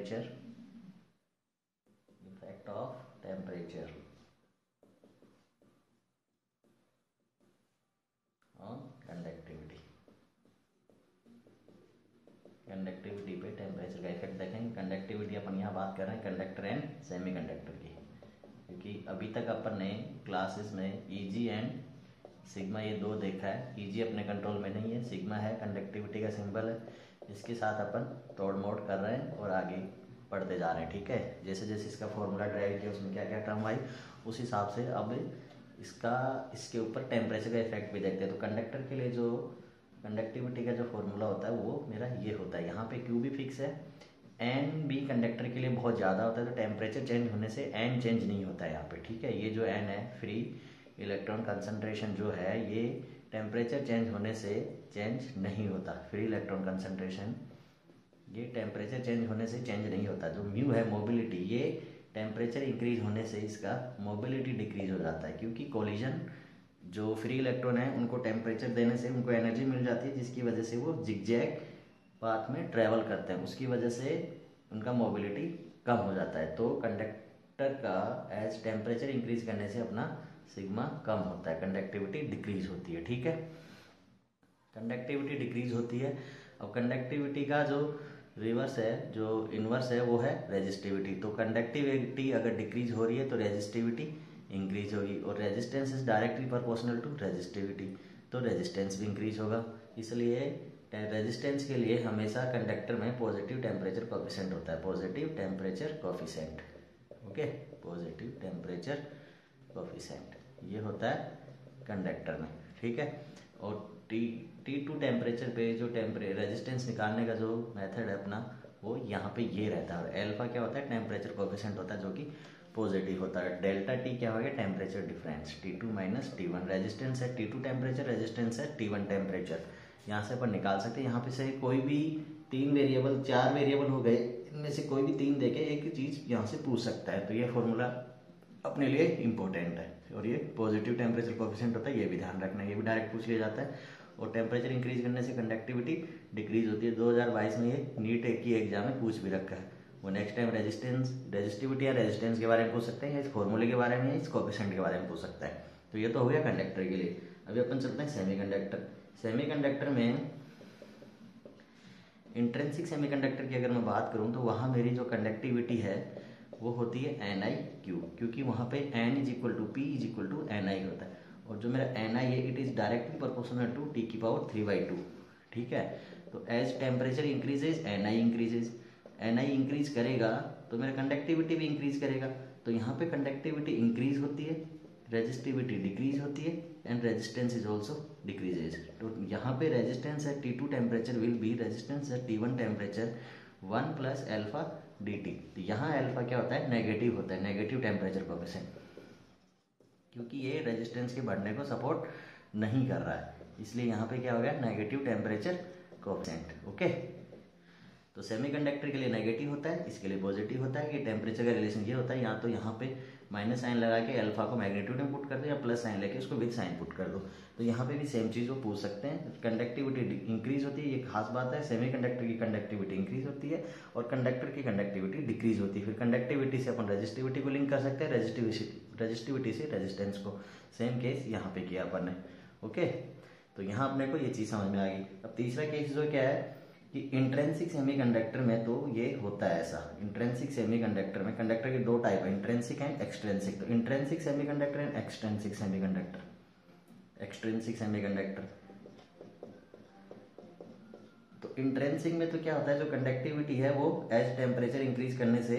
Temperature, effect of temperature on conductivity. Conductivity पे temperature का effect देखेंगे। कंडक्टिविटी अपन यहाँ बात कर रहे हैं कंडक्टर एंड सेमीकंडक्टर की, क्योंकि अभी तक अपन ने क्लासेस में ईजी एंड सिग्मा ये दो देखा है। ईजी अपने कंट्रोल में नहीं है, सिग्मा है कंडक्टिविटी का सिंबल है, इसके साथ अपन तोड़ मोड़ कर रहे हैं और आगे पढ़ते जा रहे हैं। ठीक है, जैसे जैसे इसका फॉर्मूला ड्राइव किया उसमें क्या क्या टर्म आई, उस हिसाब से अब इसके ऊपर टेम्परेचर का इफेक्ट भी देखते हैं। तो कंडक्टर के लिए जो कंडक्टिविटी का जो फॉर्मूला होता है वो मेरा ये होता है। यहाँ पे क्यू भी फिक्स है, एन भी कंडक्टर के लिए बहुत ज़्यादा होता है, तो टेम्परेचर चेंज होने से एन चेंज नहीं होता है यहाँ पे। ठीक है, ये जो एन है फ्री इलेक्ट्रॉन कंसंट्रेशन जो है, ये टेम्परेचर चेंज होने से चेंज नहीं होता। फ्री इलेक्ट्रॉन कंसंट्रेशन ये टेम्परेचर चेंज होने से चेंज नहीं होता। जो म्यू है मोबिलिटी, ये टेम्परेचर इंक्रीज होने से इसका मोबिलिटी डिक्रीज हो जाता है, क्योंकि कोलिजन जो फ्री इलेक्ट्रॉन है उनको टेम्परेचर देने से उनको एनर्जी मिल जाती है, जिसकी वजह से वो जिगजैग पाथ में ट्रेवल करते हैं, उसकी वजह से उनका मोबिलिटी कम हो जाता है। तो कंडक्टर का एज टेम्परेचर इंक्रीज करने से अपना सिग्मा कम होता है, कंडक्टिविटी डिक्रीज होती है। ठीक है, कंडक्टिविटी डिक्रीज होती है। अब कंडक्टिविटी का जो रिवर्स है, जो इनवर्स है, वो है रेजिस्टिविटी। तो कंडक्टिविटी अगर डिक्रीज हो रही है तो रेजिस्टिविटी इंक्रीज होगी, और resistance is directly proportional to resistivity, तो रेजिस्टेंस भी इंक्रीज होगा। इसलिए रेजिस्टेंस के लिए हमेशा कंडक्टर में पॉजिटिव टेम्परेचर कोफिशिएंट होता है, positive temperature coefficient. Okay, positive temperature coefficient ये होता है कंडक्टर में। ठीक है, और T2 टेम्परेचर पे जो रेजिस्टेंस निकालने का जो मेथड है अपना, वो यहाँ पे ये रहता है। और एल्फा क्या होता है, टेम्परेचर कोफिशिएंट होता है जो कि पॉजिटिव होता है। डेल्टा टी क्या हो गया, temperature difference, T2 minus T1। Resistance है T2 टेम्परेचर, रेजिस्टेंस है T1 टेम्परेचर। यहाँ से अपन निकाल सकते हैं। यहाँ पे से कोई भी 4 वेरिएबल हो गए, इनमें से कोई भी 3 देके एक चीज यहाँ से पूछ सकता है। तो ये फॉर्मूला अपने लिए इंपॉर्टेंट है। और ये पॉजिटिव टेम्परेचर कोफिशिएंट होता है, ये भी ध्यान रखना है, ये भी डायरेक्ट पूछ लिया जाता है। और टेम्परेचर इंक्रीज करने से कंडक्टिविटी डिक्रीज होती है। 2022 में ये नीट की एग्जाम में पूछ भी रखा है। वो नेक्स्ट टाइम रेजिस्टिविटी या रेजिस्टेंस के बारे में पूछ सकते हैं, या इस फॉर्मूले के बारे में, या इस कोफिशिएंट के बारे में पूछ सकता है। तो ये तो हो गया कंडक्टर के लिए। अभी अपन चलते हैं सेमीकंडक्टर। सेमीकंडक्टर में इंट्रिंसिक सेमीकंडक्टर की अगर मैं बात करूं तो वहां मेरी जो कंडक्टिविटी है वो होती है NiQ, क्योंकि वहां पे N is equal to P is equal to Ni होता है। और जो मेरा Ni है it is directly proportional to T⁻3/2। ठीक है, तो as temperature increases Ni increases, Ni increase करेगा तो मेरा कंडक्टिविटी भी इंक्रीज करेगा। तो यहाँ पे कंडक्टिविटी इंक्रीज होती है, रेजिस्टिविटी डिक्रीज होती है, and resistance is also decreases. तो यहाँ पे रेजिस्टेंस है T2 temperature will be resistance है T1 temperature 1 plus alpha dt। तो यहाँ एल्फा क्या होता है, नेगेटिव होता है, नेगेटिव टेम्परेचर कोफिशिएंट, क्योंकि ये रेजिस्टेंस के बढ़ने को सपोर्ट नहीं कर रहा है, इसलिए यहाँ पे क्या हो गया, नेगेटिव टेम्परेचर कोफिशिएंट। ओके, तो सेमीकंडक्टर के लिए नेगेटिव होता है, इसके लिए पॉजिटिव होता है। कि टेम्परेचर का रिलेशन ये होता है, या तो यहाँ पे माइनस साइन लगा के अल्फा को मैग्नीट्यूड में पुट कर दो, या प्लस साइन लेके उसको विद साइन पुट कर दो। तो यहाँ पे भी सेम चीज वो पूछ सकते हैं। कंडक्टिविटी इंक्रीज होती है, ये खास बात है। सेमीकंडक्टर की कंडक्टिविटी इंक्रीज होती है और कंडक्टर की कंडक्टिविटी डिक्रीज होती है। फिर कंडक्टिविटी से अपन रेजिस्टिविटी को लिंक कर सकते हैं, रेजिस्टिविटी से रेजिस्टेंस को। सेम केस यहाँ पे किया अपन ने। ओके, तो यहाँ अपने को ये चीज समझ में आ गई। अब तीसरा केस जो क्या है कि इंट्रिंसिक सेमीकंडक्टर में तो ये होता है ऐसा। इंट्रिंसिक सेमीकंडक्टर में कंडक्टर के 2 टाइप है, इंट्रिंसिक एंड एक्सट्रिंसिक। तो intrinsic semiconductor and extrinsic semiconductor. Extrinsic semiconductor, तो इंट्रिंसिक में तो क्या होता है, जो कंडक्टिविटी है वो एज टेम्परेचर इंक्रीज करने से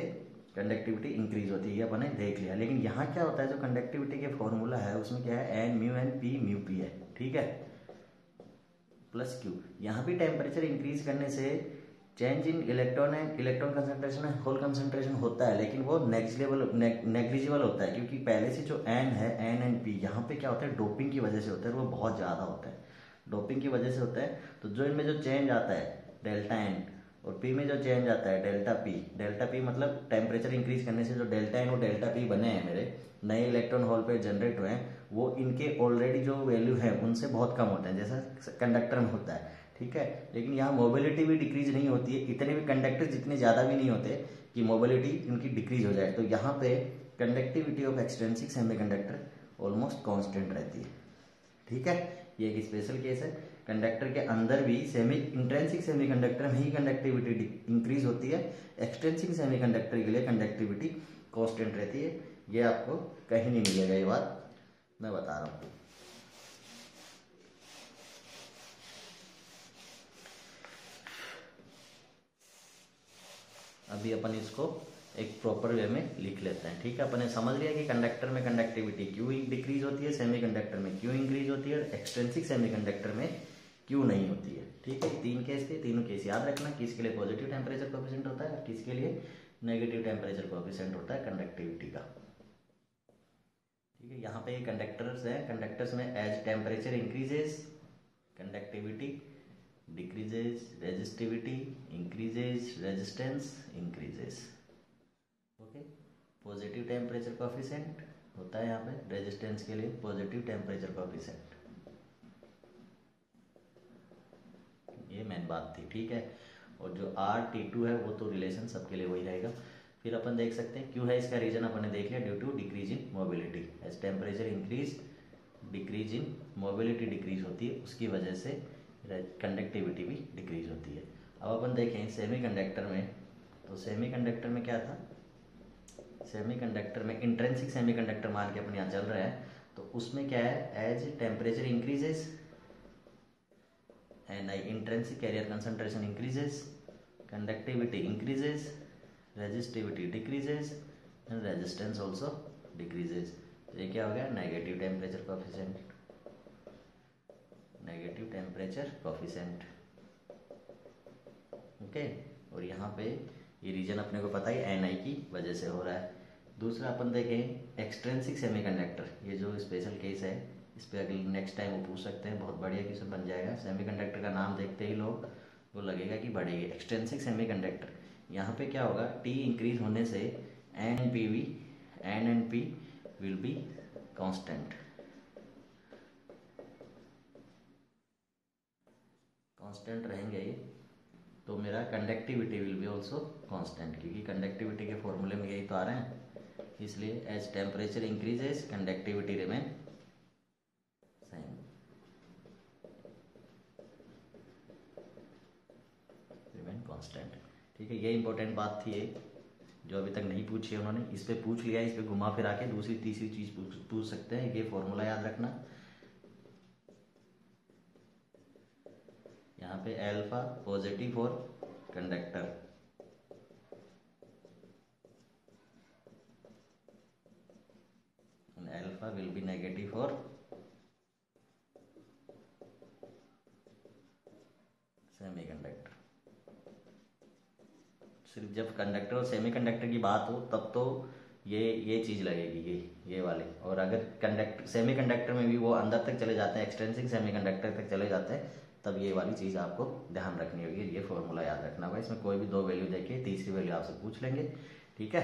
कंडक्टिविटी इंक्रीज होती है, ये अपन ने देख लिया। लेकिन यहाँ क्या होता है, जो कंडक्टिविटी के फॉर्मूला है उसमें क्या है, N mu N P mu P है। ठीक है, प्लस क्यू। यहाँ भी टेम्परेचर इंक्रीज करने से change in electron and electron concentration and hole concentration होता है, लेकिन वो नेग्लिजिबल होता है, क्योंकि पहले से जो एन है, एन एंड पी, यहाँ पे क्या होता है, डोपिंग की वजह से होता है, वो बहुत ज्यादा होता है, डोपिंग की वजह से होता है। तो जो इनमें जो चेंज आता है डेल्टा एन, और पी में जो चेंज आता है डेल्टा पी मतलब टेम्परेचर इंक्रीज करने से जो डेल्टा एन और डेल्टा पी बने हैं, मेरे नए इलेक्ट्रॉन होल पे जनरेट हुए हैं, वो इनके ऑलरेडी जो वैल्यू है उनसे बहुत कम होते हैं, जैसा कंडक्टर में होता है। ठीक है। लेकिन यहाँ मोबिलिटी भी डिक्रीज नहीं होती है, इतने भी कंडक्टर जितने ज़्यादा भी नहीं होते कि मोबिलिटी इनकी डिक्रीज हो जाए। तो यहाँ पे conductivity of extrinsic semiconductor almost constant रहती है, ठीक है। ये एक स्पेशल केस है। कंडक्टर के अंदर भी इंट्रिंसिक सेमीकंडक्टर में ही कंडक्टिविटी इंक्रीज होती है, एक्सट्रिंसिक सेमीकंडक्टर के लिए कंडक्टिविटी कांस्टेंट रहती है। ये आपको कहीं नहीं मिलेगा, ये बात मैं बता रहा हूँ। अभी अपन इसको एक प्रॉपर वे में लिख लेते हैं, ठीक है। अपन ने समझ लिया कि कंडक्टर में कंडक्टिविटी क्यों डिक्रीज होती है, सेमीकंडक्टर में क्यों इंक्रीज होती है, एक्सट्रिंसिक सेमीकंडक्टर में क्यों नहीं होती है, ठीक है। तीन केस थे, तीनों केस याद रखना, किसके लिए पॉजिटिव टेम्परेचर कोएफिशिएंट होता है और किसके लिए नेगेटिव टेम्परेचर कोएफिशिएंट होता है कंडक्टिविटी का, ठीक है। यहाँ पे कंडक्टर्स है, कंडक्टर्स में as temperature increases conductivity decreases, resistivity increases, resistance increases, ओके। पॉजिटिव टेम्परेचर कोएफिशिएंट होता है यहाँ पे रेजिस्टेंस के लिए पॉजिटिव टेम्परेचर कोएफिशिएंट, ये मेन बात थी, ठीक है। और जो R T2 है वो तो रिलेशन सबके लिए वही रहेगा। फिर अपन देख सकते हैं क्यों है इसका रीजन अपन ने देख लिया, due to decrease in mobility. As temperature increase decrease in mobility decrease होती है, उसकी वजह से कंडक्टिविटी भी डिक्रीज होती है। अब अपन देखें सेमीकंडक्टर में, तो सेमीकंडक्टर में क्या था, सेमीकंडक्टर में इंट्रिंसिक सेमीकंडक्टर मान के अपन यहाँ चल रहे हैं, तो उसमें क्या है, as temperature increases and intrinsic carrier concentration increases, conductivity increases, resistivity decreases and resistance also decreases. तो ये क्या हो गया, negative temperature coefficient, negative temperature coefficient, okay. और यहाँ पे ये रीजन अपने को पता है Ni की वजह से हो रहा है। दूसरा अपन देखें एक्सट्रिंसिक सेमीकंडक्टर, ये जो स्पेशल केस है, इस पर अगले नेक्स्ट टाइम वो पूछ सकते हैं, बहुत बढ़िया क्वेश्चन बन जाएगा। सेमीकंडक्टर का नाम देखते ही लोग को लगेगा कि बढ़ेगी एक्सट्रिंसिक सेमीकंडक्टर। यहाँ पे क्या होगा, T इंक्रीज होने से N and P will be constant, constant रहेंगे ये, तो मेरा conductivity will be also constant, क्योंकि कंडक्टिविटी के फॉर्मूले में यही तो आ रहे हैं। इसलिए as temperature increases conductivity remain same, remain constant, ठीक है। ये इंपॉर्टेंट बात थी ये, जो अभी तक नहीं पूछी है उन्होंने, इस पे पूछ लिया, इस पे घुमा फिरा के दूसरी तीसरी चीज पूछ सकते हैं। ये फॉर्मूला याद रखना, यहाँ पे alpha positive for conductor, alpha will be negative for semiconductor. सिर्फ जब कंडक्टर और सेमीकंडक्टर की बात हो तब तो ये चीज लगेगी, ये वाले। और अगर सेमीकंडक्टर में भी वो अंदर तक चले जाते हैं, एक्सट्रिंसिक सेमीकंडक्टर तक चले जाते हैं, तब ये वाली चीज़ आपको ध्यान रखनी होगी। ये फॉर्मूला याद रखना होगा, इसमें कोई भी दो वैल्यू देके तीसरी वैल्यू आपसे पूछ लेंगे, ठीक है।